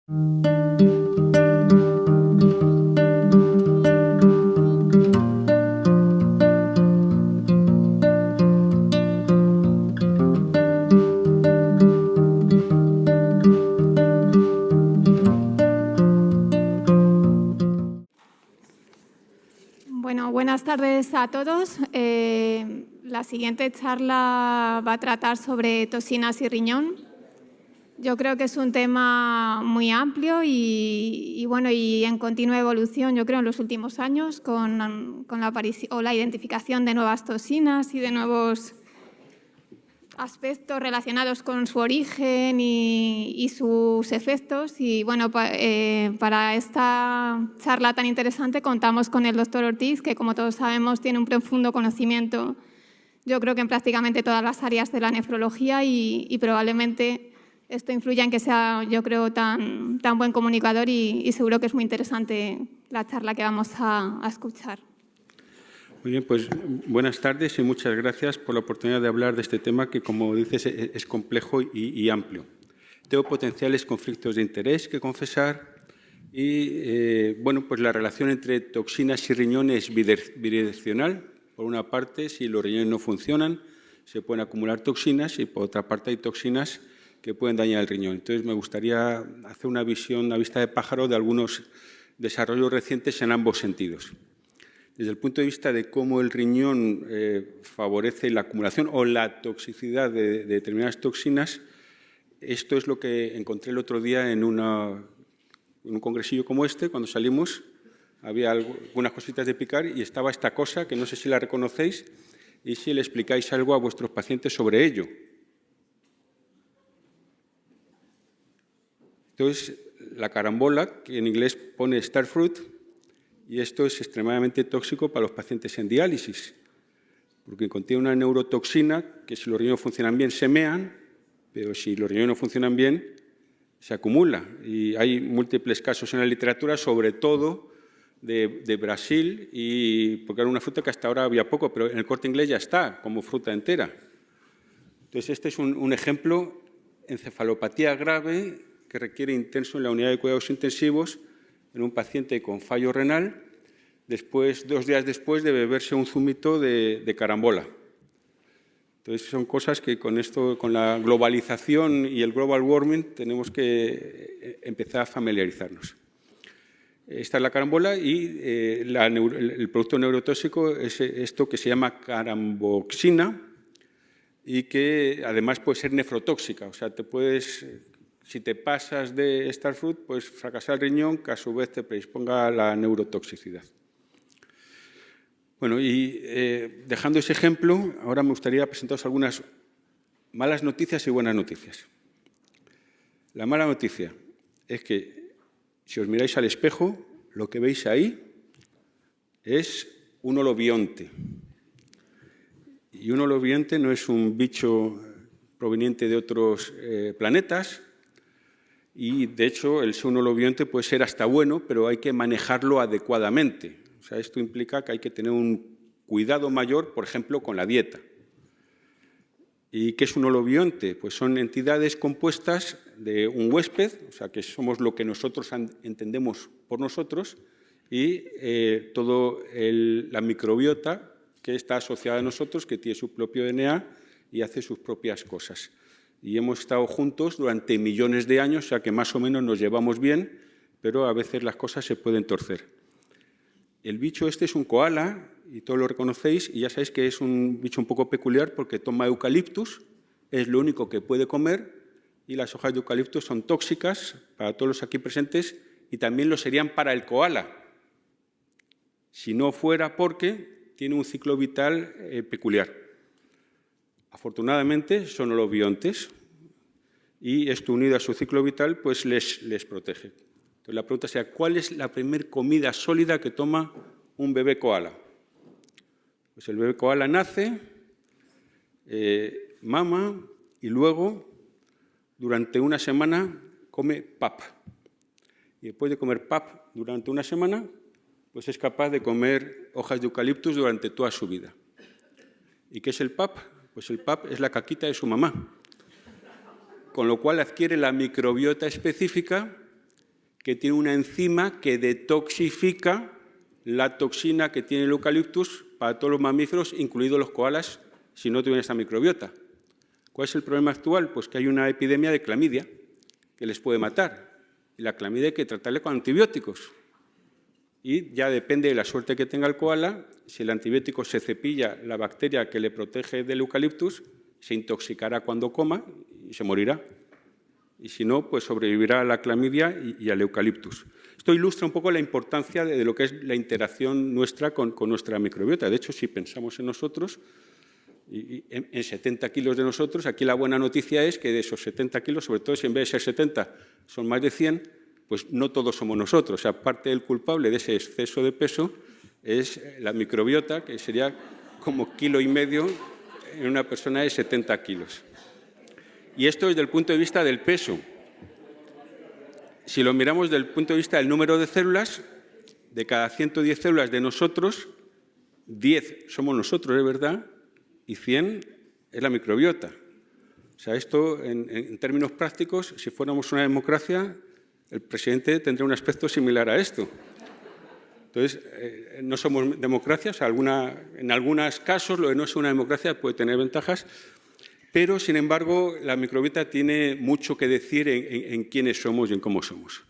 Bueno, buenas tardes a todos. La siguiente charla va a tratar sobre toxinas y riñón. Yo creo que es un tema muy amplio y en continua evolución, yo creo, en los últimos años, con la identificación de nuevas toxinas y de nuevos aspectos relacionados con su origen y sus efectos. Y bueno, para esta charla tan interesante contamos con el doctor Ortiz, que como todos sabemos tiene un profundo conocimiento, yo creo que en prácticamente todas las áreas de la nefrología y probablemente esto influya en que sea, yo creo, tan buen comunicador y seguro que es muy interesante la charla que vamos a escuchar. Muy bien, pues buenas tardes y muchas gracias por la oportunidad de hablar de este tema que, como dices, es complejo y amplio. Tengo potenciales conflictos de interés que confesar y, pues la relación entre toxinas y riñón es bidireccional. Por una parte, si los riñones no funcionan, se pueden acumular toxinas y, por otra parte, hay toxinas que pueden dañar el riñón. Entonces, me gustaría hacer una vista de pájaro de algunos desarrollos recientes en ambos sentidos. Desde el punto de vista de cómo el riñón favorece la acumulación o la toxicidad de determinadas toxinas, esto es lo que encontré el otro día en un congresillo como este. Cuando salimos había algunas cositas de picar y estaba esta cosa que no sé si la reconocéis y si le explicáis algo a vuestros pacientes sobre ello. Entonces, la carambola, que en inglés pone starfruit, y esto es extremadamente tóxico para los pacientes en diálisis, porque contiene una neurotoxina que si los riñones funcionan bien se mean, pero si los riñones no funcionan bien se acumula. Y hay múltiples casos en la literatura, sobre todo de Brasil, porque era una fruta que hasta ahora había poco, pero en el Corte Inglés ya está como fruta entera. Entonces, este es un ejemplo: encefalopatía grave que requiere intenso en la unidad de cuidados intensivos en un paciente con fallo renal, 2 días después de beberse un zumito de carambola. Entonces, son cosas que con la globalización y el global warming, tenemos que empezar a familiarizarnos. Esta es la carambola y el producto neurotóxico es esto que se llama caramboxina y que además puede ser nefrotóxica. O sea, si te pasas de starfruit, pues fracasar el riñón, que a su vez te predisponga a la neurotoxicidad. Bueno, y dejando ese ejemplo, ahora me gustaría presentaros algunas malas noticias y buenas noticias. La mala noticia es que, si os miráis al espejo, lo que veis ahí es un holobionte. Y un holobionte no es un bicho proveniente de otros planetas, y, de hecho, el ser un holobionte puede ser hasta bueno, pero hay que manejarlo adecuadamente. O sea, esto implica que hay que tener un cuidado mayor, por ejemplo, con la dieta. ¿Y qué es un holobionte? Pues son entidades compuestas de un huésped, o sea, que somos lo que nosotros entendemos por nosotros, y toda la microbiota que está asociada a nosotros, que tiene su propio DNA y hace sus propias cosas. Y hemos estado juntos durante millones de años, o sea que más o menos nos llevamos bien, pero a veces las cosas se pueden torcer. El bicho este es un koala, y todos lo reconocéis, y ya sabéis que es un bicho un poco peculiar porque toma eucaliptus, es lo único que puede comer, y las hojas de eucaliptus son tóxicas para todos los aquí presentes y también lo serían para el koala, si no fuera porque tiene un ciclo vital peculiar. Afortunadamente son holobiontes y esto, unido a su ciclo vital, pues les protege. Entonces, la pregunta sería: ¿cuál es la primera comida sólida que toma un bebé koala? Pues el bebé koala nace, mama y luego, durante una semana, come pap. Y después de comer pap durante una semana, pues es capaz de comer hojas de eucaliptus durante toda su vida. ¿Y qué es el pap? Pues el pap es la caquita de su mamá, con lo cual adquiere la microbiota específica que tiene una enzima que detoxifica la toxina que tiene el eucaliptus para todos los mamíferos, incluidos los koalas, si no tuvieran esta microbiota. ¿Cuál es el problema actual? Pues que hay una epidemia de clamidia que les puede matar. Y la clamidia hay que tratarla con antibióticos. Y ya depende de la suerte que tenga el koala, si el antibiótico se cepilla la bacteria que le protege del eucaliptus, se intoxicará cuando coma y se morirá. Y si no, pues sobrevivirá a la clamidia y al eucaliptus. Esto ilustra un poco la importancia de lo que es la interacción nuestra con nuestra microbiota. De hecho, si pensamos en nosotros, en 70 kilos de nosotros, aquí la buena noticia es que de esos 70 kilos, sobre todo si en vez de ser 70 son más de 100, pues no todos somos nosotros. O sea, parte del culpable de ese exceso de peso es la microbiota, que sería como 1,5 kilos en una persona de 70 kilos. Y esto desde el punto de vista del peso. Si lo miramos desde el punto de vista del número de células, de cada 110 células de nosotros, 10 somos nosotros, de verdad, y 100 es la microbiota. O sea, esto, en términos prácticos, si fuéramos una democracia, el presidente tendría un aspecto similar a esto. Entonces, no somos democracias, en algunos casos lo de no ser una democracia puede tener ventajas, pero, sin embargo, la microbiota tiene mucho que decir en quiénes somos y en cómo somos.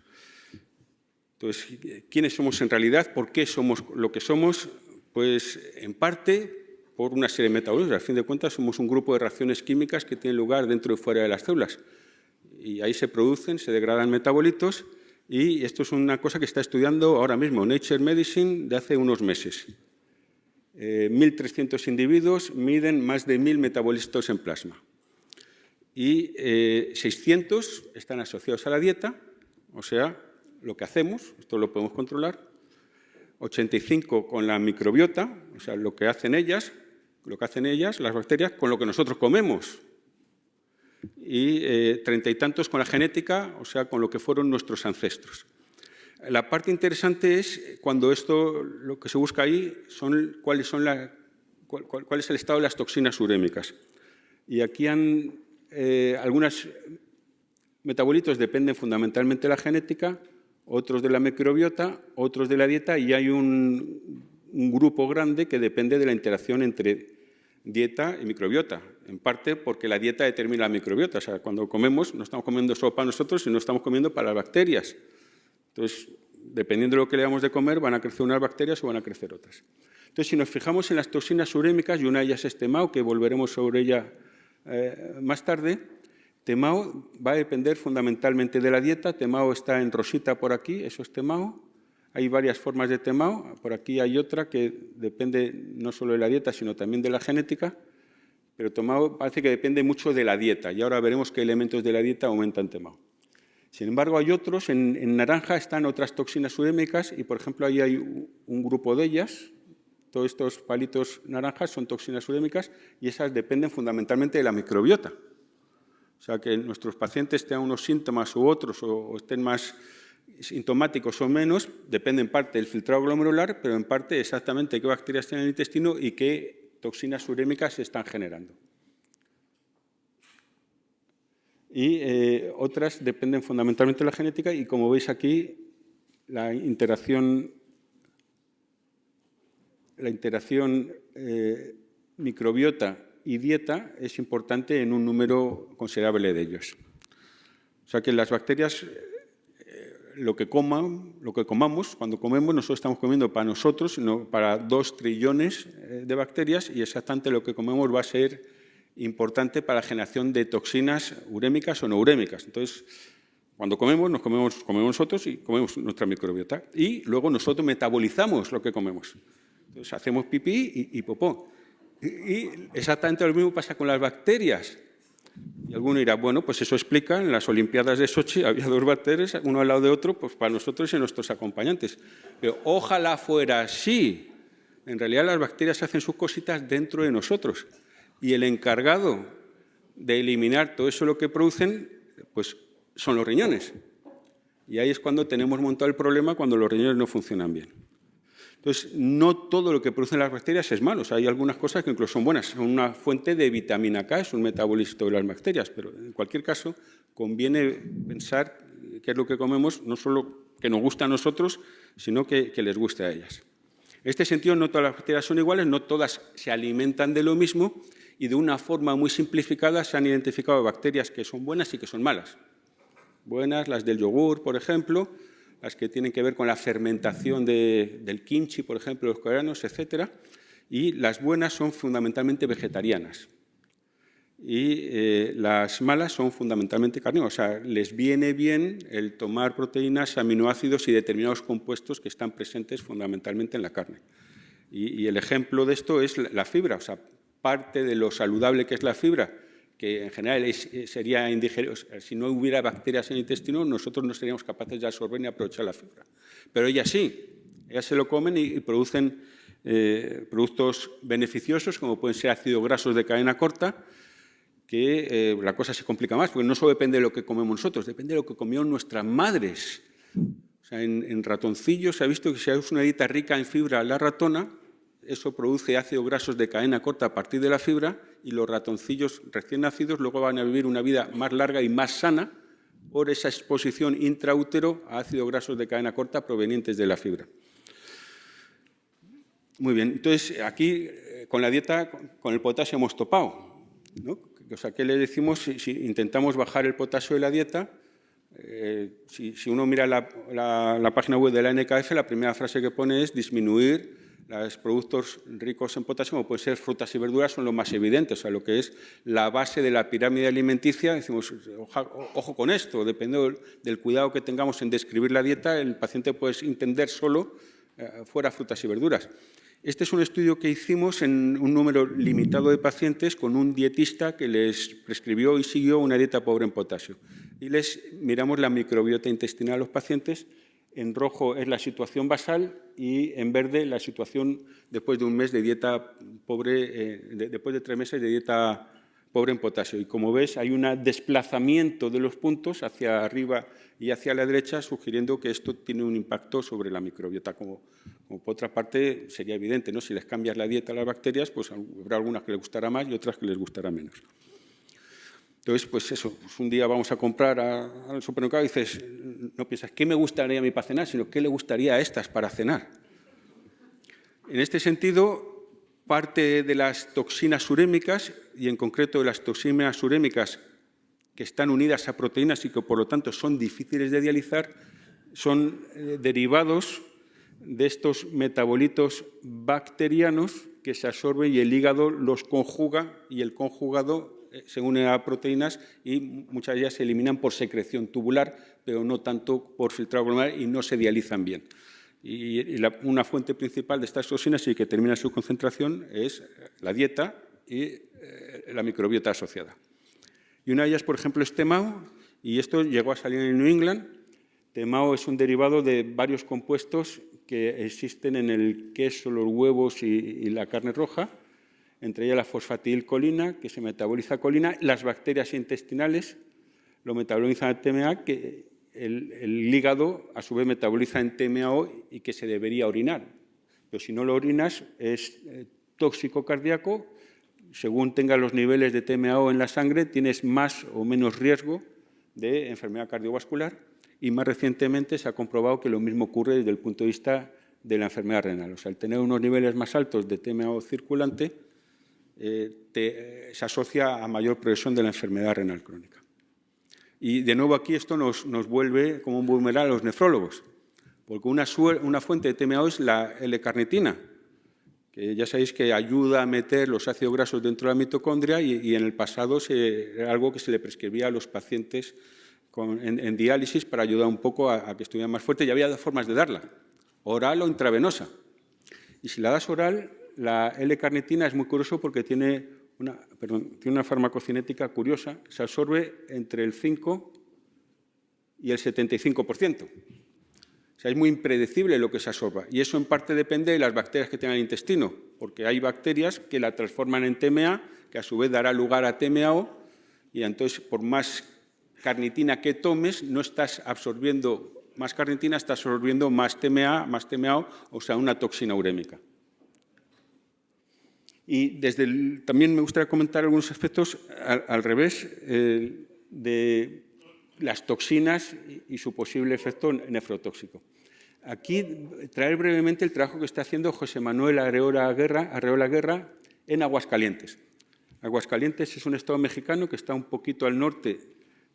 Entonces, ¿quiénes somos en realidad? ¿Por qué somos lo que somos? Pues, en parte, por una serie de metabolitos. Al fin de cuentas, somos un grupo de reacciones químicas que tienen lugar dentro y fuera de las células. Y ahí se producen, se degradan metabolitos, y esto es una cosa que está estudiando ahora mismo Nature Medicine de hace unos meses. 1.300 individuos miden más de 1.000 metabolitos en plasma. Y 600 están asociados a la dieta, o sea, lo que hacemos, esto lo podemos controlar. 85 con la microbiota, o sea, lo que hacen ellas, las bacterias, con lo que nosotros comemos. Y 30 y tantos con la genética, o sea, con lo que fueron nuestros ancestros. La parte interesante es cuando lo que se busca ahí son cuál es el estado de las toxinas urémicas. Y aquí algunos metabolitos dependen fundamentalmente de la genética, otros de la microbiota, otros de la dieta, y hay un grupo grande que depende de la interacción entre dieta y microbiota, en parte porque la dieta determina la microbiota. O sea, cuando comemos, no estamos comiendo solo para nosotros, sino estamos comiendo para las bacterias. Entonces, dependiendo de lo que le damos de comer, van a crecer unas bacterias o van a crecer otras. Entonces, si nos fijamos en las toxinas urémicas, y una de ellas es TMAO, que volveremos sobre ella más tarde, TMAO va a depender fundamentalmente de la dieta. TMAO está en rosita por aquí, eso es TMAO. Hay varias formas de TMAO, por aquí hay otra que depende no solo de la dieta, sino también de la genética, pero TMAO parece que depende mucho de la dieta, y ahora veremos qué elementos de la dieta aumentan TMAO. Sin embargo, hay otros, en naranja están otras toxinas urémicas, y por ejemplo ahí hay un grupo de ellas, todos estos palitos naranjas son toxinas urémicas, y esas dependen fundamentalmente de la microbiota. O sea, que nuestros pacientes tengan unos síntomas u otros, o estén más sintomáticos o menos, depende en parte del filtrado glomerular, pero en parte exactamente qué bacterias tienen en el intestino y qué toxinas urémicas se están generando. Y otras dependen fundamentalmente de la genética, y como veis aquí, la interacción microbiota y dieta es importante en un número considerable de ellos. O sea que las bacterias, lo que comamos, cuando comemos, nosotros estamos comiendo para nosotros, sino para 2 trillones de bacterias, y exactamente lo que comemos va a ser importante para la generación de toxinas urémicas o no urémicas. Entonces, cuando comemos nosotros y comemos nuestra microbiota, y luego nosotros metabolizamos lo que comemos. Entonces, hacemos pipí y popó. Y exactamente lo mismo pasa con las bacterias. Y alguno dirá, bueno, pues eso explica, en las Olimpiadas de Sochi había 2 bacterias, uno al lado de otro, pues para nosotros y nuestros acompañantes. Pero ojalá fuera así. En realidad las bacterias hacen sus cositas dentro de nosotros. Y el encargado de eliminar todo eso lo que producen, pues son los riñones. Y ahí es cuando tenemos montado el problema, cuando los riñones no funcionan bien. Entonces, no todo lo que producen las bacterias es malo. O sea, hay algunas cosas que incluso son buenas. Son una fuente de vitamina K, es un metabolito de las bacterias, pero en cualquier caso conviene pensar qué es lo que comemos, no solo que nos gusta a nosotros, sino que les guste a ellas. En este sentido, no todas las bacterias son iguales, no todas se alimentan de lo mismo y de una forma muy simplificada se han identificado bacterias que son buenas y que son malas. Buenas, las del yogur, por ejemplo, las que tienen que ver con la fermentación del kimchi, por ejemplo, los coreanos, etc. Y las buenas son fundamentalmente vegetarianas. Y las malas son fundamentalmente carnívoras. O sea, les viene bien el tomar proteínas, aminoácidos y determinados compuestos que están presentes fundamentalmente en la carne. Y el ejemplo de esto es la fibra. O sea, parte de lo saludable que es la fibra, que en general sería indigerible. O sea, si no hubiera bacterias en el intestino, nosotros no seríamos capaces de absorber ni aprovechar la fibra. Pero ellas sí, ellas se lo comen y producen productos beneficiosos, como pueden ser ácidos grasos de cadena corta, que la cosa se complica más, porque no solo depende de lo que comemos nosotros, depende de lo que comieron nuestras madres. O sea, en ratoncillos se ha visto que si hay una dieta rica en fibra a la ratona, eso produce ácidos grasos de cadena corta a partir de la fibra y los ratoncillos recién nacidos luego van a vivir una vida más larga y más sana por esa exposición intraútero a ácidos grasos de cadena corta provenientes de la fibra. Muy bien, entonces aquí con la dieta, con el potasio hemos topado, ¿no? O sea, ¿qué le decimos si intentamos bajar el potasio de la dieta? Si uno mira la página web de la NKF, la primera frase que pone es disminuir los productos ricos en potasio, como pueden ser frutas y verduras, son lo más evidentes, o sea, lo que es la base de la pirámide alimenticia. Decimos, ojo con esto, dependiendo del cuidado que tengamos en describir la dieta, el paciente puede entender solo fuera frutas y verduras. Este es un estudio que hicimos en un número limitado de pacientes con un dietista que les prescribió y siguió una dieta pobre en potasio. Y les miramos la microbiota intestinal a los pacientes. En rojo es la situación basal y en verde la situación después de un mes de dieta pobre, después de 3 meses de dieta pobre en potasio. Y como ves, hay un desplazamiento de los puntos hacia arriba y hacia la derecha, sugiriendo que esto tiene un impacto sobre la microbiota. Como por otra parte sería evidente, ¿no? Si les cambias la dieta a las bacterias, pues habrá algunas que les gustará más y otras que les gustará menos. Entonces, pues eso, pues un día vamos a comprar al supermercado y dices, no piensas, ¿qué me gustaría a mí para cenar?, sino ¿qué le gustaría a estas para cenar? En este sentido, parte de las toxinas urémicas, y en concreto de las toxinas urémicas que están unidas a proteínas y que, por lo tanto, son difíciles de dializar, son derivados de estos metabolitos bacterianos que se absorben y el hígado los conjuga y el conjugado se une a proteínas y muchas de ellas se eliminan por secreción tubular, pero no tanto por filtrado glomerular y no se dializan bien. Y una fuente principal de estas toxinas y que termina su concentración es la dieta y la microbiota asociada. Y una de ellas, por ejemplo, es TMAO, y esto llegó a salir en New England. TMAO es un derivado de varios compuestos que existen en el queso, los huevos y la carne roja, entre ellas la fosfatilcolina, que se metaboliza a colina. Las bacterias intestinales lo metabolizan a TMA, que el hígado a su vez metaboliza en TMAO y que se debería orinar. Pero si no lo orinas es tóxico cardíaco. Según tengas los niveles de TMAO en la sangre, tienes más o menos riesgo de enfermedad cardiovascular. Y más recientemente se ha comprobado que lo mismo ocurre desde el punto de vista de la enfermedad renal. O sea, el tener unos niveles más altos de TMAO circulante se asocia a mayor progresión de la enfermedad renal crónica. Y de nuevo aquí esto nos vuelve como un boomerang a los nefrólogos, porque una fuente de TMAO es la L-carnitina, que ya sabéis que ayuda a meter los ácidos grasos dentro de la mitocondria y en el pasado era algo que se le prescribía a los pacientes en diálisis para ayudar un poco a que estuvieran más fuertes, y había 2 formas de darla, oral o intravenosa. Y si la das oral, la L-carnitina es muy curioso porque tiene una farmacocinética curiosa, se absorbe entre el 5 y el 75%. O sea, es muy impredecible lo que se absorba, y eso en parte depende de las bacterias que tengan el intestino, porque hay bacterias que la transforman en TMA, que a su vez dará lugar a TMAO, y entonces por más carnitina que tomes, no estás absorbiendo más carnitina, estás absorbiendo más TMA, más TMAO, o sea, una toxina urémica. Y también me gustaría comentar algunos aspectos al revés de las toxinas y su posible efecto nefrotóxico. Aquí traer brevemente el trabajo que está haciendo José Manuel Arreola Guerra en Aguascalientes. Aguascalientes es un estado mexicano que está un poquito al norte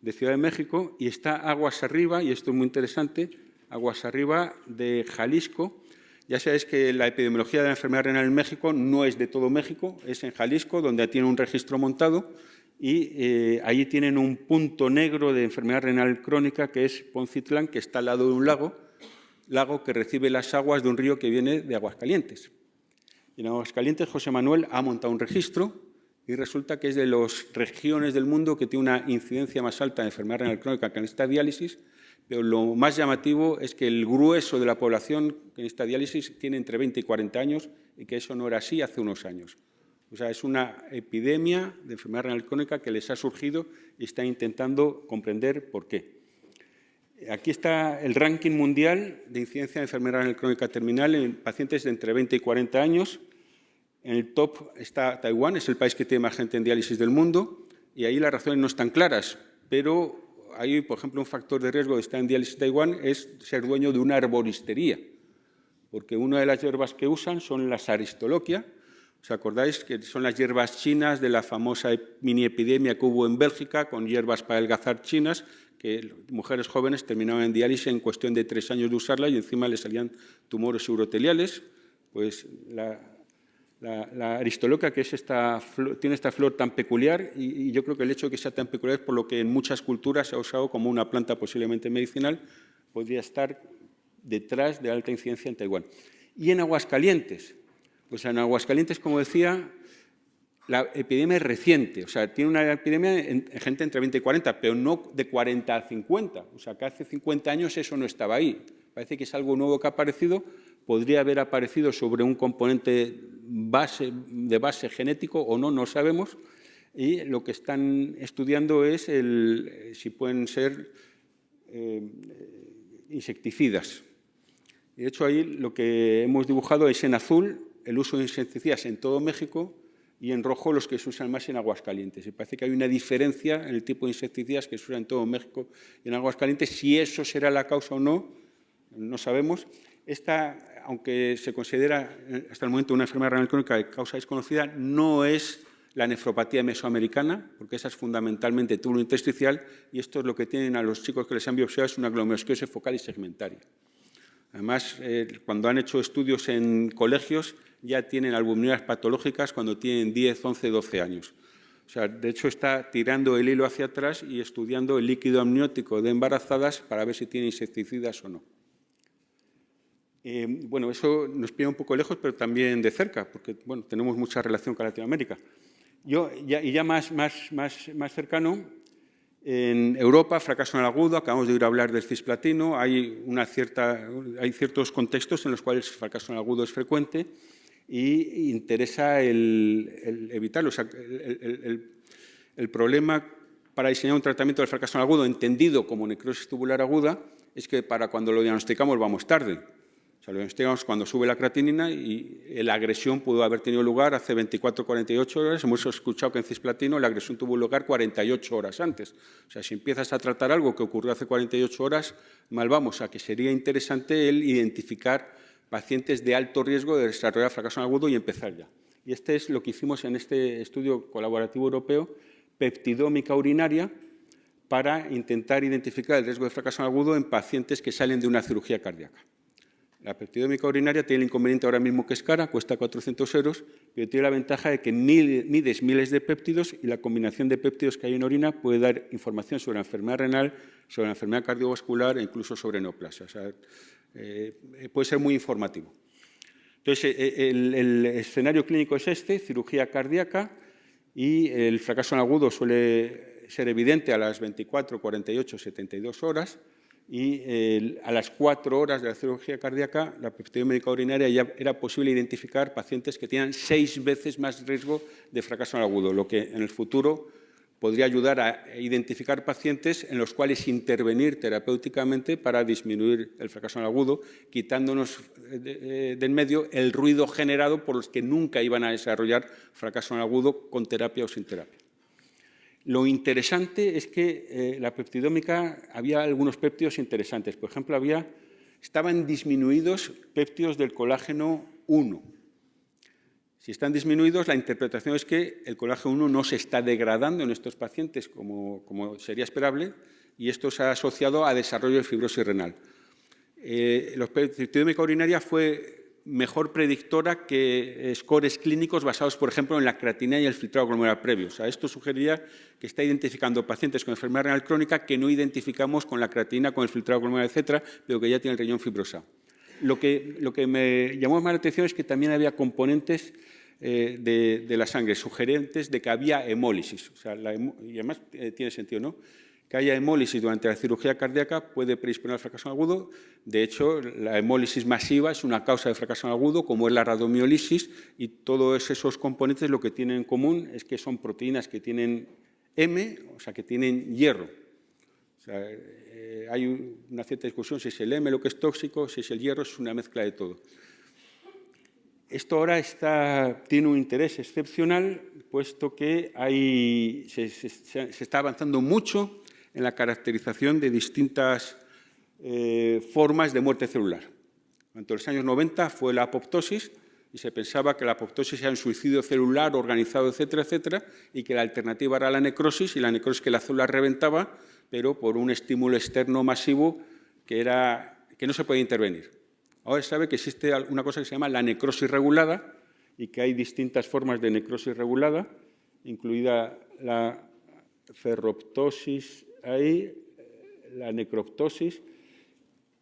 de Ciudad de México y está aguas arriba, y esto es muy interesante, aguas arriba de Jalisco. Ya sabéis que la epidemiología de la enfermedad renal en México no es de todo México, es en Jalisco, donde tiene un registro montado, y allí tienen un punto negro de enfermedad renal crónica, que es Poncitlán, que está al lado de un lago que recibe las aguas de un río que viene de Aguascalientes. Y en Aguascalientes José Manuel ha montado un registro y resulta que es de las regiones del mundo que tiene una incidencia más alta de enfermedad renal crónica que necesita diálisis, pero lo más llamativo es que el grueso de la población que necesita diálisis tiene entre 20 y 40 años y que eso no era así hace unos años. O sea, es una epidemia de enfermedad renal crónica que les ha surgido y están intentando comprender por qué. Aquí está el ranking mundial de incidencia de enfermedad renal crónica terminal en pacientes de entre 20 y 40 años. En el top está Taiwán, es el país que tiene más gente en diálisis del mundo, y ahí las razones no están claras, pero hay, por ejemplo, un factor de riesgo de estar en diálisis en Taiwán es ser dueño de una arboristería, porque una de las hierbas que usan son las aristoloquia. ¿Os acordáis que son las hierbas chinas de la famosa mini epidemia que hubo en Bélgica con hierbas para adelgazar chinas, que mujeres jóvenes terminaban en diálisis en cuestión de 3 años de usarla y encima les salían tumores uroteliales? Pues la aristoloquia, que es tiene esta flor tan peculiar, y yo creo que el hecho de que sea tan peculiar es por lo que en muchas culturas se ha usado como una planta posiblemente medicinal, podría estar detrás de alta incidencia en Taiwán. Y en Aguascalientes, pues en Aguascalientes, como decía, la epidemia es reciente, o sea, tiene una epidemia en gente entre 20 y 40, pero no de 40 a 50, o sea, que hace 50 años eso no estaba ahí. Parece que es algo nuevo que ha aparecido, podría haber aparecido sobre un componente de base genético o no, no sabemos, y lo que están estudiando es si pueden ser insecticidas. De hecho, ahí lo que hemos dibujado es en azul el uso de insecticidas en todo México y en rojo los que se usan más en Aguascalientes. Y parece que hay una diferencia en el tipo de insecticidas que se usan en todo México y en Aguascalientes. Si eso será la causa o no, no sabemos. Esta, aunque se considera hasta el momento una enfermedad renal crónica de causa desconocida, no es la nefropatía mesoamericana, porque esa es fundamentalmente túbulo intersticial, y esto es lo que tienen a los chicos que les han biopsiado, es una glomerulosclerosis focal y segmentaria. Además, cuando han hecho estudios en colegios, ya tienen albuminuras patológicas cuando tienen 10, 11, 12 años. O sea, de hecho, está tirando el hilo hacia atrás y estudiando el líquido amniótico de embarazadas para ver si tiene insecticidas o no. Bueno, eso nos pilla un poco lejos, pero también de cerca, porque bueno, tenemos mucha relación con Latinoamérica. Ya más cercano, en Europa, fracaso anal agudo, acabamos de ir a hablar del cisplatino, hay ciertos contextos en los cuales el fracaso anal agudo es frecuente y interesa el evitarlo. O sea, el problema para diseñar un tratamiento del fracaso anal agudo entendido como necrosis tubular aguda es que para cuando lo diagnosticamos vamos tarde. O sea, lo diagnosticamos cuando sube la creatinina y la agresión pudo haber tenido lugar hace 24 o 48 horas. Hemos escuchado que en cisplatino la agresión tuvo lugar 48 horas antes. O sea, si empiezas a tratar algo que ocurrió hace 48 horas, mal vamos. O sea, que sería interesante el identificar pacientes de alto riesgo de desarrollar fracaso anal agudo y empezar ya. Y este es lo que hicimos en este estudio colaborativo europeo, peptidómica urinaria, para intentar identificar el riesgo de fracaso anal agudo en pacientes que salen de una cirugía cardíaca. La peptidómica urinaria tiene el inconveniente ahora mismo que es cara, cuesta 400 euros, pero tiene la ventaja de que mides miles de péptidos y la combinación de péptidos que hay en orina puede dar información sobre la enfermedad renal, sobre la enfermedad cardiovascular e incluso sobre neoplasia. O sea, puede ser muy informativo. Entonces, el escenario clínico es este, cirugía cardíaca, y el fracaso anal agudo suele ser evidente a las 24, 48, 72 horas, y a las 4 horas de la cirugía cardíaca, la peptidómica urinaria ya era posible identificar pacientes que tenían 6 veces más riesgo de fracaso anal agudo, lo que en el futuro podría ayudar a identificar pacientes en los cuales intervenir terapéuticamente para disminuir el fracaso anal agudo, quitándonos del medio el ruido generado por los que nunca iban a desarrollar fracaso anal agudo con terapia o sin terapia. Lo interesante es que la peptidómica había algunos péptidos interesantes. Por ejemplo, estaban disminuidos péptidos del colágeno 1. Si están disminuidos, la interpretación es que el colágeno 1 no se está degradando en estos pacientes como sería esperable, y esto se ha asociado a desarrollo de fibrosis renal. La peptidómica urinaria fue mejor predictora que scores clínicos basados, por ejemplo, en la creatinina y el filtrado glomerular previo. O sea, esto sugeriría que está identificando pacientes con enfermedad renal crónica que no identificamos con la creatinina, con el filtrado glomerular, etcétera, pero que ya tienen el riñón fibrosado. Lo que me llamó más la atención es que también había componentes de la sangre sugerentes de que había hemólisis. O sea, y además tiene sentido, ¿no? Que haya hemólisis durante la cirugía cardíaca puede predisponer al fracaso agudo. De hecho, la hemólisis masiva es una causa de fracaso agudo, como es la radiomiólisis, y todos esos componentes lo que tienen en común es que son proteínas que tienen M, o sea, que tienen hierro. O sea, hay una cierta discusión si es el M lo que es tóxico, si es el hierro, es una mezcla de todo. Esto ahora tiene un interés excepcional, puesto que se está avanzando mucho en la caracterización de distintas formas de muerte celular. Durante los años 90 fue la apoptosis, y se pensaba que la apoptosis era un suicidio celular organizado, etcétera, etcétera, y que la alternativa era la necrosis, y la necrosis que la célula reventaba, pero por un estímulo externo masivo que no se podía intervenir. Ahora se sabe que existe una cosa que se llama la necrosis regulada, y que hay distintas formas de necrosis regulada, incluida la ferroptosis, la necroptosis,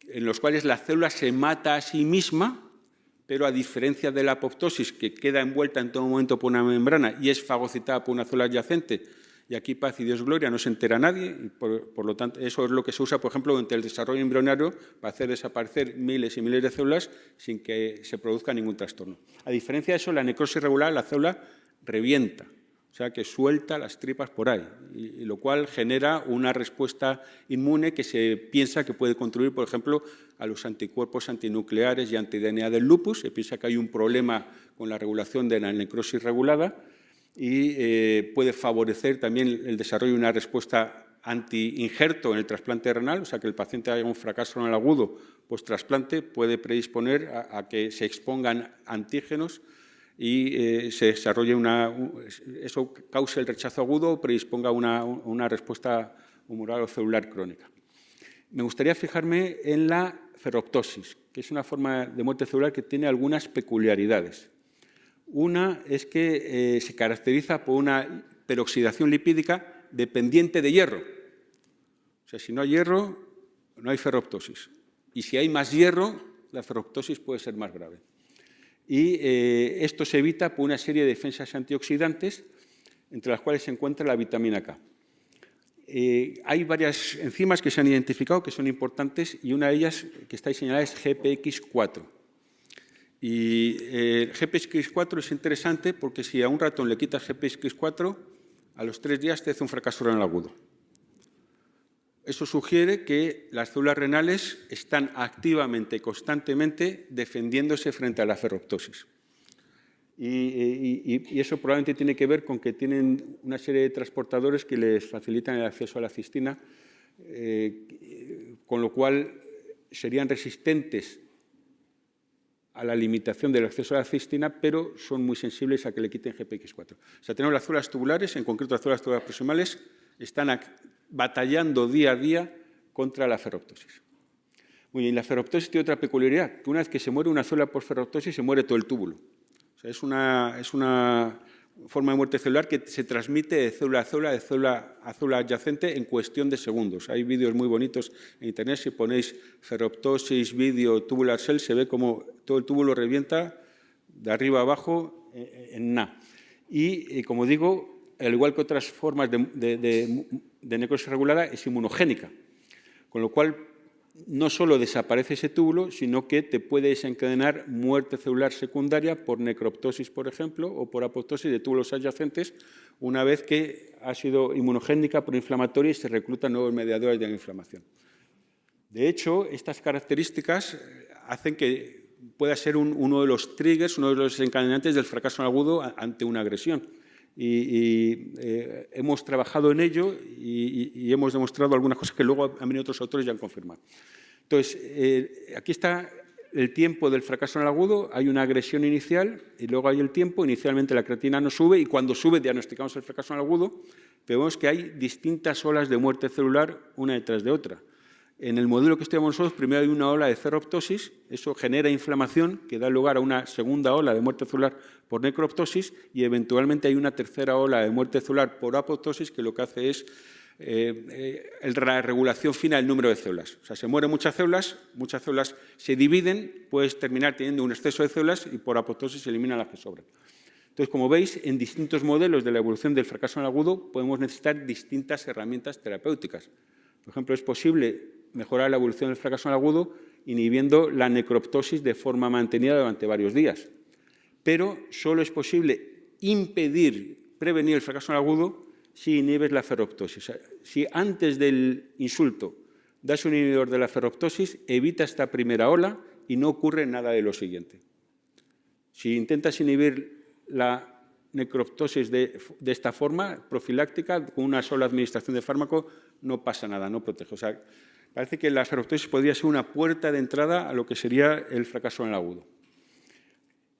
en los cuales la célula se mata a sí misma, pero a diferencia de la apoptosis, que queda envuelta en todo momento por una membrana y es fagocitada por una célula adyacente, y aquí paz y Dios gloria, no se entera nadie, y por lo tanto eso es lo que se usa, por ejemplo, durante el desarrollo embrionario para hacer desaparecer miles y miles de células sin que se produzca ningún trastorno. A diferencia de eso, la necrosis regular, la célula revienta, o sea, que suelta las tripas por ahí, y lo cual genera una respuesta inmune que se piensa que puede contribuir, por ejemplo, a los anticuerpos antinucleares y anti-DNA del lupus. Se piensa que hay un problema con la regulación de la necrosis regulada y puede favorecer también el desarrollo de una respuesta anti-injerto en el trasplante renal, o sea, que el paciente haya un fracaso renal agudo post-trasplante puede predisponer a que se expongan antígenos y se desarrolle eso cause el rechazo agudo o predisponga una respuesta humoral o celular crónica. Me gustaría fijarme en la ferroptosis, que es una forma de muerte celular que tiene algunas peculiaridades. Una es que se caracteriza por una peroxidación lipídica dependiente de hierro. O sea, si no hay hierro, no hay ferroptosis. Y si hay más hierro, la ferroptosis puede ser más grave. Y esto se evita por una serie de defensas antioxidantes, entre las cuales se encuentra la vitamina K. Hay varias enzimas que se han identificado que son importantes, y una de ellas que está diseñada es GPX4. Y GPX4 es interesante porque si a un ratón le quitas GPX4, a los 3 días te hace un fracaso renal agudo. Eso sugiere que las células renales están activamente y constantemente defendiéndose frente a la ferroptosis. Y eso probablemente tiene que ver con que tienen una serie de transportadores que les facilitan el acceso a la cistina, con lo cual serían resistentes a la limitación del acceso a la cistina, pero son muy sensibles a que le quiten GPX4. O sea, tenemos las células tubulares, en concreto las células tubulares proximales, están batallando día a día contra la ferroptosis. Muy bien, la ferroptosis tiene otra peculiaridad, que una vez que se muere una célula por ferroptosis, se muere todo el túbulo. O sea, es una forma de muerte celular que se transmite de célula a célula, de célula a célula adyacente en cuestión de segundos. Hay vídeos muy bonitos en Internet, si ponéis ferroptosis, vídeo, tubular cell, se ve como todo el túbulo revienta de arriba a abajo en nada. Y como digo, al igual que otras formas de necrosis regulada, es inmunogénica, con lo cual no solo desaparece ese túbulo, sino que te puede desencadenar muerte celular secundaria por necroptosis, por ejemplo, o por apoptosis de túbulos adyacentes, una vez que ha sido inmunogénica, proinflamatoria y se reclutan nuevos mediadores de la inflamación. De hecho, estas características hacen que pueda ser uno de los triggers, uno de los desencadenantes del fracaso agudo ante una agresión. hemos trabajado en ello y hemos demostrado algunas cosas que luego han venido otros autores y han confirmado. Entonces, aquí está el tiempo del fracaso anal agudo, hay una agresión inicial y luego hay el tiempo. Inicialmente la creatinina no sube y cuando sube diagnosticamos el fracaso anal agudo, pero vemos que hay distintas olas de muerte celular una detrás de otra. En el modelo que estudiamos nosotros, primero hay una ola de ferroptosis, eso genera inflamación que da lugar a una segunda ola de muerte celular por necroptosis y eventualmente hay una tercera ola de muerte celular por apoptosis que lo que hace es la regulación fina del número de células. O sea, se mueren muchas células se dividen, puedes terminar teniendo un exceso de células y por apoptosis se eliminan las que sobran. Entonces, como veis, en distintos modelos de la evolución del fracaso anal agudo podemos necesitar distintas herramientas terapéuticas. Por ejemplo, es posible mejorar la evolución del fracaso anal agudo inhibiendo la necroptosis de forma mantenida durante varios días. Pero solo es posible prevenir el fracaso anal agudo si inhibes la ferroptosis. O sea, si antes del insulto das un inhibidor de la ferroptosis, evita esta primera ola y no ocurre nada de lo siguiente. Si intentas inhibir la necroptosis de esta forma, profiláctica, con una sola administración de fármaco, no pasa nada, no protege. O sea, parece que la ferroptosis podría ser una puerta de entrada a lo que sería el fracaso anal agudo.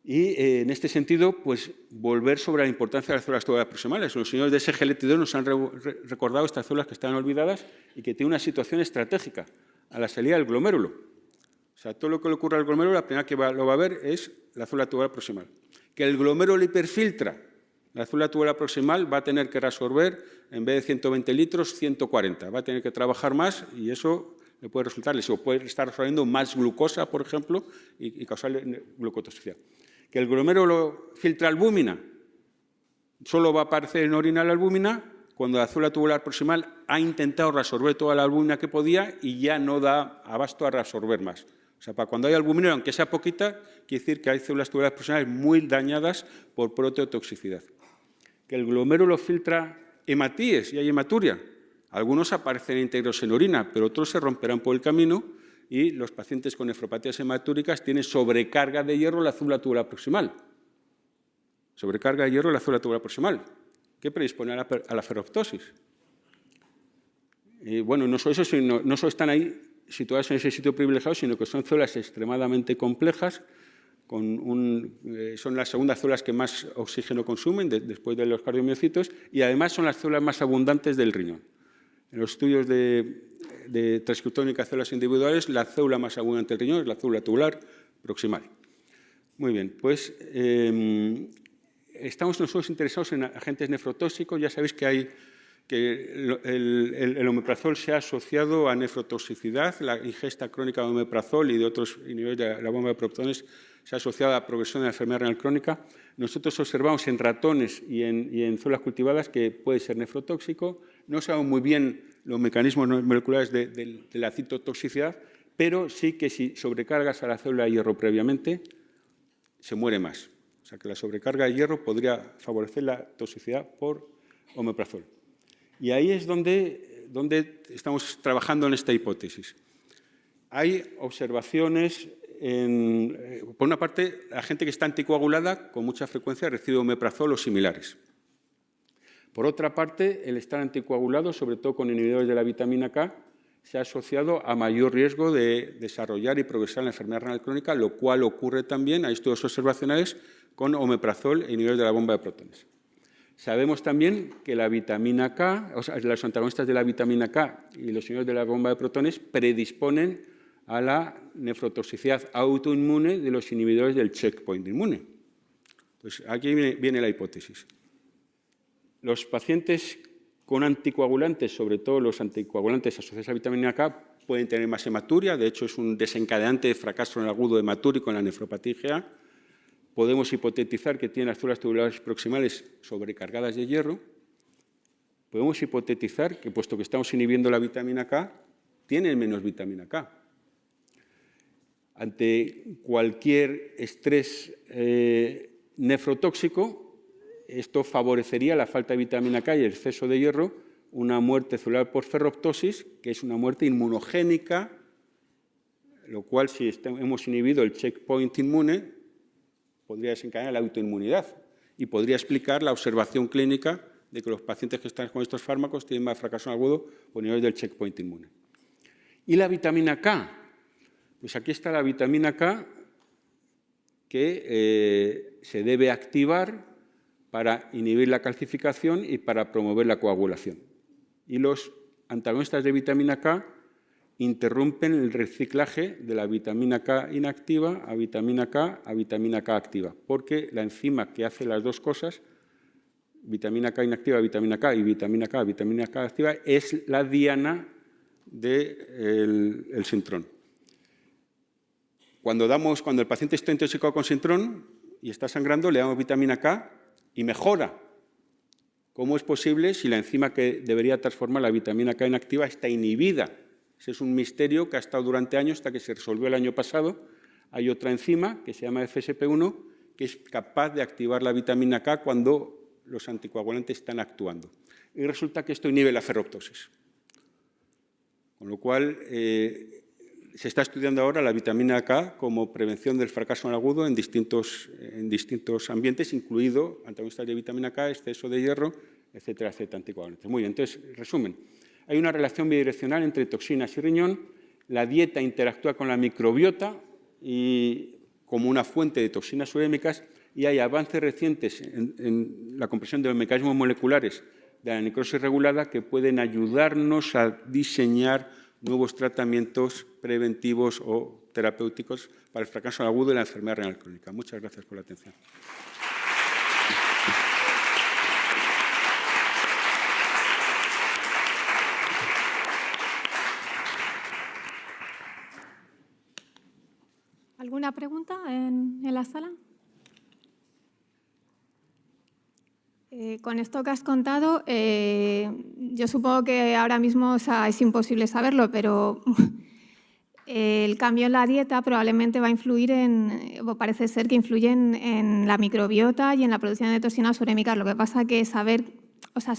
Y en este sentido, pues volver sobre la importancia de las células tubulares proximales. Los señores de SGLT2 nos han recordado estas células que están olvidadas y que tienen una situación estratégica a la salida del glomérulo. O sea, todo lo que le ocurre al glomérulo, la primera que lo va a ver es la célula tubular proximal. Que el glomérulo hiperfiltra, la célula tubular proximal va a tener que reabsorber, en vez de 120 litros, 140. Va a tener que trabajar más y eso le puede resultar lesivo. Puede estar absorbiendo más glucosa, por ejemplo, y causarle glucotoxicidad. Que el glomérulo filtra albúmina, solo va a aparecer en orina la albúmina cuando la célula tubular proximal ha intentado reabsorber toda la albúmina que podía y ya no da abasto a reabsorber más. O sea, para cuando hay albúmina, aunque sea poquita, quiere decir que hay células tubulares proximales muy dañadas por proteotoxicidad. Que el glomérulo filtra hematíes y hay hematuria. Algunos aparecen íntegros en orina, pero otros se romperán por el camino y los pacientes con nefropatías hematúricas tienen sobrecarga de hierro en la célula tubular proximal. Sobrecarga de hierro en la célula tubular proximal. ¿Qué predispone a la ferroptosis? Y bueno, no solo eso, sino no solo están ahí situadas en ese sitio privilegiado, sino que son células extremadamente complejas, son las segundas células que más oxígeno consumen después de los cardiomiocitos y además son las células más abundantes del riñón. En los estudios de transcriptómica de células individuales, la célula más abundante del riñón es la célula tubular proximal. Muy bien, pues estamos nosotros interesados en agentes nefrotóxicos. Ya sabéis que el omeprazol se ha asociado a nefrotoxicidad, la ingesta crónica de omeprazol y de otros inhibidores de la bomba de protones se ha asociado a la progresión de la enfermedad renal crónica. Nosotros observamos en ratones y en células cultivadas que puede ser nefrotóxico. No sabemos muy bien los mecanismos moleculares de la citotoxicidad, pero sí que si sobrecargas a la célula de hierro previamente, se muere más. O sea que la sobrecarga de hierro podría favorecer la toxicidad por omeprazol. Y ahí es donde estamos trabajando en esta hipótesis. Hay observaciones, por una parte, la gente que está anticoagulada con mucha frecuencia recibe omeprazol o similares. Por otra parte, el estar anticoagulado, sobre todo con inhibidores de la vitamina K, se ha asociado a mayor riesgo de desarrollar y progresar en la enfermedad renal crónica, lo cual ocurre también, hay estudios observacionales, con omeprazol e inhibidores de la bomba de protones. Sabemos también que la vitamina K, o sea, los antagonistas de la vitamina K y los inhibidores de la bomba de protones predisponen a la nefrotoxicidad autoinmune de los inhibidores del checkpoint inmune. Pues aquí viene la hipótesis. Los pacientes con anticoagulantes, sobre todo los anticoagulantes asociados a la vitamina K, pueden tener más hematuria. De hecho, es un desencadenante de fracaso en el agudo hematúrico en la nefropatía IgA. Podemos hipotetizar que tienen las células tubulares proximales sobrecargadas de hierro. Podemos hipotetizar que, puesto que estamos inhibiendo la vitamina K, tienen menos vitamina K. Ante cualquier estrés nefrotóxico, esto favorecería la falta de vitamina K y el exceso de hierro, una muerte celular por ferroptosis, que es una muerte inmunogénica, lo cual, si hemos inhibido el checkpoint inmune, podría desencadenar la autoinmunidad y podría explicar la observación clínica de que los pacientes que están con estos fármacos tienen más fracaso agudo o niveles del checkpoint inmune. ¿Y la vitamina K? Pues aquí está la vitamina K que se debe activar para inhibir la calcificación y para promover la coagulación. Y los antagonistas de vitamina K interrumpen el reciclaje de la vitamina K inactiva a vitamina K activa, porque la enzima que hace las dos cosas, vitamina K inactiva, vitamina K y vitamina K activa, es la diana del sintrón. Cuando el paciente está intoxicado con sintrón y está sangrando, le damos vitamina K y mejora. ¿Cómo es posible si la enzima que debería transformar la vitamina K inactiva está inhibida? Ese es un misterio que ha estado durante años hasta que se resolvió el año pasado. Hay otra enzima que se llama FSP1 que es capaz de activar la vitamina K cuando los anticoagulantes están actuando. Y resulta que esto inhibe la ferroptosis. Con lo cual, se está estudiando ahora la vitamina K como prevención del fracaso agudo en distintos ambientes, incluido antagonistas de vitamina K, exceso de hierro, etcétera, etcétera, anticoagulantes. Muy bien, entonces, resumen. Hay una relación bidireccional entre toxinas y riñón. La dieta interactúa con la microbiota y como una fuente de toxinas urémicas y hay avances recientes en la comprensión de los mecanismos moleculares de la necrosis regulada que pueden ayudarnos a diseñar nuevos tratamientos preventivos o terapéuticos para el fracaso agudo de la enfermedad renal crónica. Muchas gracias por la atención. ¿Alguna pregunta en la sala? Con esto que has contado, yo supongo que ahora mismo es imposible saberlo, pero el cambio en la dieta probablemente va a influir o parece ser que influye en la microbiota y en la producción de toxinas urémicas. Lo que pasa que saber, o sea,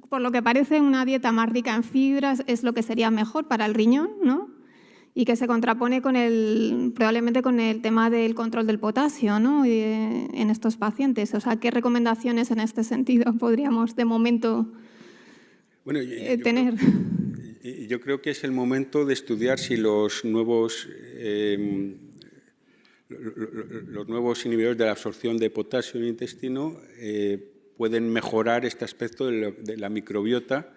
por lo que parece, una dieta más rica en fibras es lo que sería mejor para el riñón, ¿no? Y que se contrapone probablemente con el tema del control del potasio, ¿no? En estos pacientes. O sea, ¿qué recomendaciones en este sentido podríamos de momento tener? Yo creo que es el momento de estudiar si los nuevos inhibidores de la absorción de potasio en el intestino pueden mejorar este aspecto de la microbiota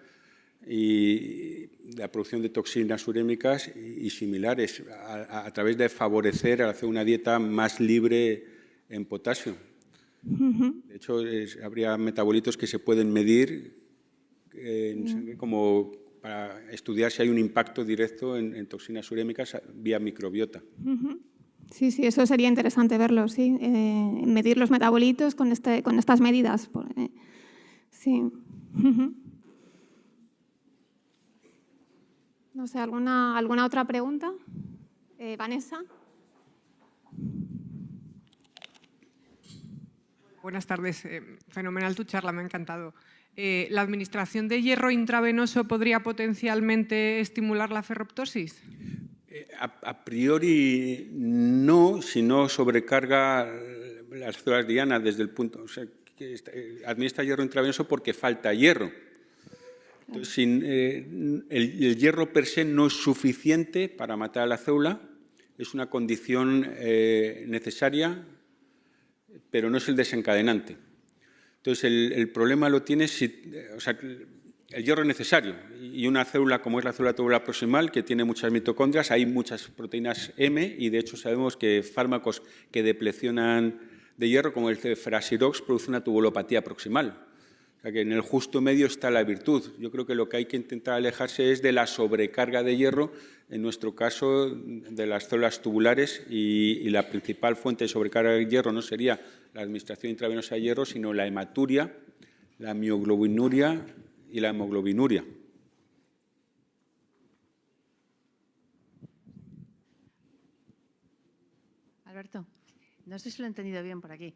y la producción de toxinas urémicas y similares a través de favorecer al hacer una dieta más libre en potasio. De hecho, habría metabolitos que se pueden medir en sangre como para estudiar si hay un impacto directo en toxinas urémicas vía microbiota. Sí, sí, eso sería interesante verlo, sí. Medir los metabolitos con estas medidas. Sí. No sé, ¿alguna otra pregunta? Vanessa. Buenas tardes. Fenomenal tu charla, me ha encantado. ¿La administración de hierro intravenoso podría potencialmente estimular la ferroptosis? A priori no, si no sobrecarga las células dianas desde el punto... O sea, que administra hierro intravenoso porque falta hierro. Entonces, el hierro per se no es suficiente para matar a la célula, es una condición necesaria, pero no es el desencadenante. Entonces, el problema lo tiene o sea, el hierro es necesario y una célula como es la célula tubular proximal, que tiene muchas mitocondrias, hay muchas proteínas M y de hecho sabemos que fármacos que deplecionan de hierro, como el Ferasirox, producen una tubulopatía proximal. O sea que en el justo medio está la virtud. Yo creo que lo que hay que intentar alejarse es de la sobrecarga de hierro, en nuestro caso de las células tubulares, y la principal fuente de sobrecarga de hierro no sería la administración intravenosa de hierro, sino la hematuria, la mioglobinuria y la hemoglobinuria. Alberto, no sé si lo he entendido bien por aquí.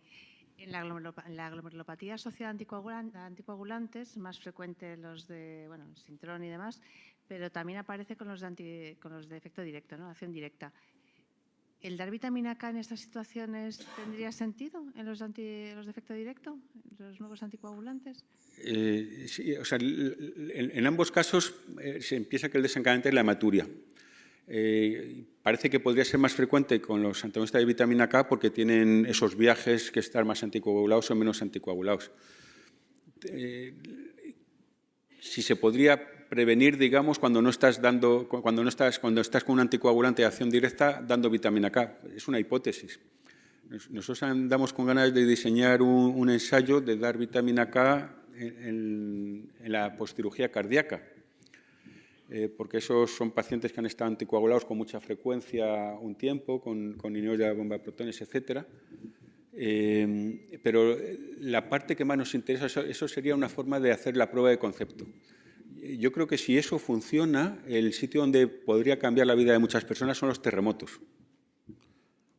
En la glomerulopatía asociada a anticoagulantes, más frecuente los de sintrón y demás, pero también aparece con los de efecto directo, ¿no? Acción directa. ¿El dar vitamina K en estas situaciones tendría sentido en los de efecto directo, los nuevos anticoagulantes? Sí, o sea, en ambos casos se piensa que el desencadenante es la hematuria. Parece que podría ser más frecuente con los antagonistas de vitamina K porque tienen esos viajes que estar más anticoagulados o menos anticoagulados. Si se podría prevenir, digamos, cuando estás con un anticoagulante de acción directa dando vitamina K. Es una hipótesis. Nosotros andamos con ganas de diseñar un ensayo de dar vitamina K en la postcirugía cardíaca, porque esos son pacientes que han estado anticoagulados con mucha frecuencia un tiempo, con inhibición de la bomba de protones, etcétera. Pero la parte que más nos interesa, eso sería una forma de hacer la prueba de concepto. Yo creo que si eso funciona, el sitio donde podría cambiar la vida de muchas personas son los terremotos.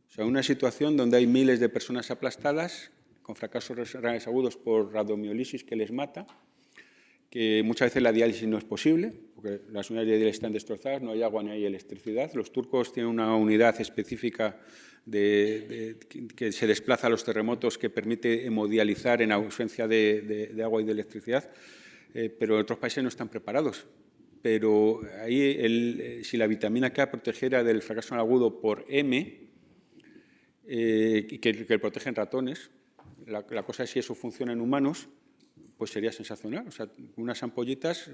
O sea, una situación donde hay miles de personas aplastadas, con fracasos renales agudos por radiomiólisis que les mata, que muchas veces la diálisis no es posible, porque las unidades de diálisis están destrozadas, no hay agua ni hay electricidad. Los turcos tienen una unidad específica que se desplaza a los terremotos que permite hemodializar en ausencia de agua y de electricidad, pero otros países no están preparados. Pero ahí, si la vitamina K protegiera del fracaso renal agudo por M, que protegen ratones, la cosa es si eso funciona en humanos, pues sería sensacional. O sea, unas ampollitas,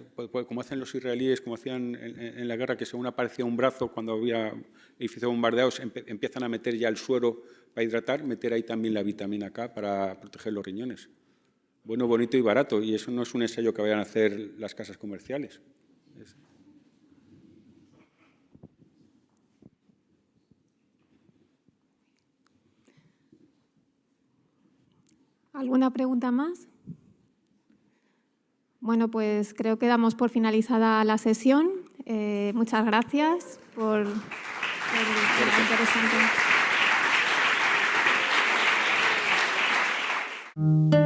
como hacen los israelíes, como hacían en la guerra, que según aparecía un brazo cuando había edificios bombardeados, empiezan a meter ya el suero para hidratar, meter ahí también la vitamina K para proteger los riñones. Bueno, bonito y barato, y eso no es un ensayo que vayan a hacer las casas comerciales. ¿Alguna pregunta más? Bueno, pues creo que damos por finalizada la sesión. Muchas gracias por la interesante.